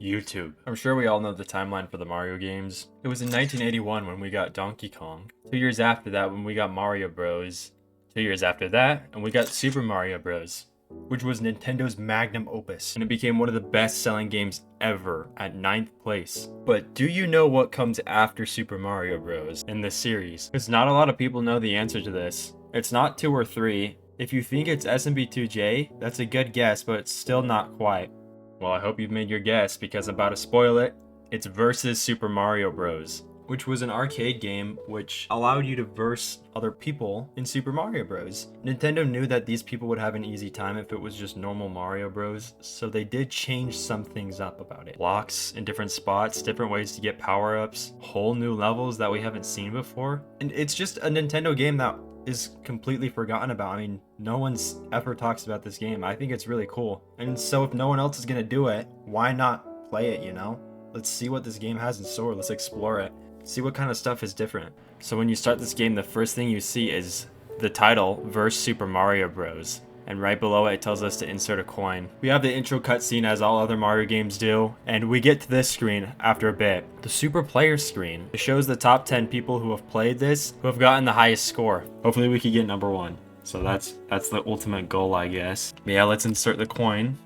YouTube. I'm sure we all know the timeline for the Mario games. It was in 1981 when we got Donkey Kong. 2 years after that when we got Mario Bros. 2 years after that and we got Super Mario Bros., which was Nintendo's magnum opus, and it became one of the best-selling games ever at 9th place. But do you know what comes after Super Mario Bros. In this series? Because not a lot of people know the answer to this. It's not 2 or 3. If you think it's SMB2J, that's a good guess, but it's still not quite. Well, I hope you've made your guess because I'm about to spoil it. It's versus Super Mario Bros., which was an arcade game which allowed you to verse other people in Super Mario Bros. Nintendo knew that these people would have an easy time if it was just normal Mario Bros, so they did change some things up about it. Blocks in different spots, different ways to get power-ups, whole new levels that we haven't seen before. And it's just a Nintendo game that is completely forgotten about. I mean, no one's ever talks about this game. I think it's really cool. And so if no one else is gonna do it, why not play it, you know? Let's see what this game has in store. Let's explore it. See what kind of stuff is different. So when you start this game, the first thing you see is the title, Verse Super Mario Bros. And right below it, it tells us to insert a coin. We have the intro cutscene as all other Mario games do, and we get to this screen after a bit. The Super Player screen. It shows the top 10 people who have played this, who have gotten the highest score. Hopefully we can get number 1. So that's the ultimate goal, I guess. Yeah, let's insert the coin.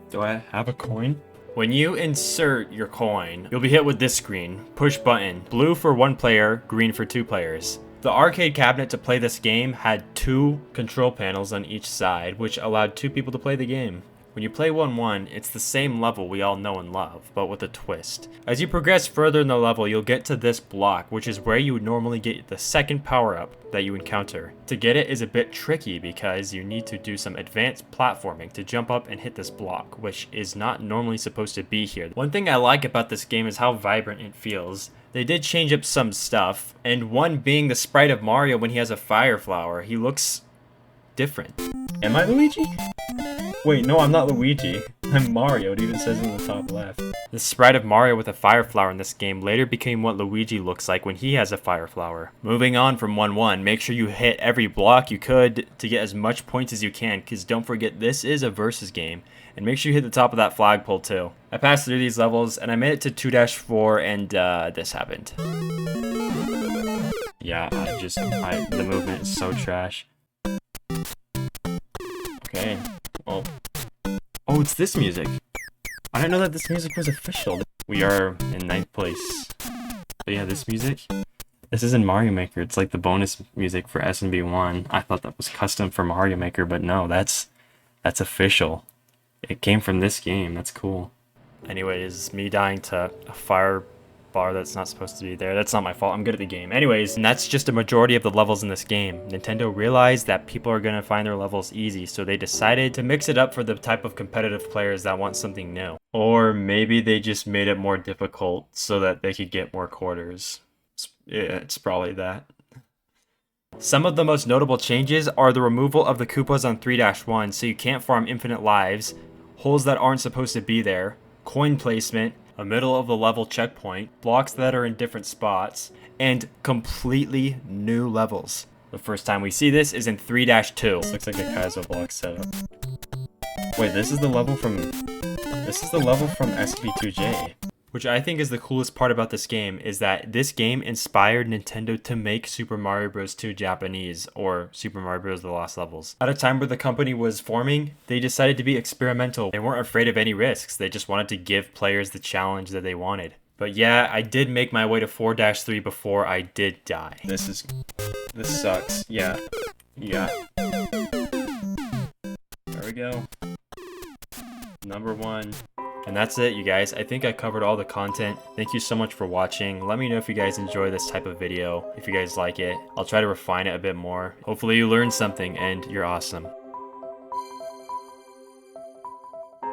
Do I have a coin? When you insert your coin, you'll be hit with this screen. Push button. Blue for 1 player, green for 2 players. The arcade cabinet to play this game had 2 control panels on each side, which allowed 2 people to play the game. When you play 1-1, it's the same level we all know and love, but with a twist. As you progress further in the level, you'll get to this block, which is where you would normally get the second power-up that you encounter. To get it is a bit tricky because you need to do some advanced platforming to jump up and hit this block, which is not normally supposed to be here. One thing I like about this game is how vibrant it feels. They did change up some stuff, and one being the sprite of Mario when he has a fire flower. He looks different. Am I Luigi? Wait, no, I'm not Luigi. I'm Mario, it even says in the top left. The sprite of Mario with a fire flower in this game later became what Luigi looks like when he has a fire flower. Moving on from 1-1, make sure you hit every block you could to get as much points as you can, because don't forget this is a versus game. And make sure you hit the top of that flagpole too. I passed through these levels and I made it to 2-4 and this happened. Yeah, the movement is so trash. Okay, well. Oh, it's this music. I didn't know that this music was official. We are in 9th place. But yeah, this music. This is in Mario Maker. It's like the bonus music for SMB1. I thought that was custom for Mario Maker, but no, that's official. It came from this game. That's cool. Anyways, me dying to a fire bar that's not supposed to be there. That's not my fault. I'm good at the game. Anyways, and that's just a majority of the levels in this game. Nintendo realized that people are gonna find their levels easy, so they decided to mix it up for the type of competitive players that want something new. Or maybe they just made it more difficult so that they could get more quarters. It's probably that. Some of the most notable changes are the removal of the Koopas on 3-1, so you can't farm infinite lives, holes that aren't supposed to be there, coin placement, a middle of the level checkpoint, blocks that are in different spots, and completely new levels. The first time we see this is in 3-2. This looks like a Kaizo block setup. Wait, this is the level from SB2J. Which I think is the coolest part about this game is that this game inspired Nintendo to make Super Mario Bros. 2 Japanese, or Super Mario Bros. The Lost Levels. At a time where the company was forming, they decided to be experimental. They weren't afraid of any risks. They just wanted to give players the challenge that they wanted. But yeah, I did make my way to 4-3 before I did die. This sucks. Yeah. There we go. Number 1. And that's it, you guys. I think I covered all the content. Thank you so much for watching. Let me know if you guys enjoy this type of video, if you guys like it. I'll try to refine it a bit more. Hopefully you learned something and you're awesome.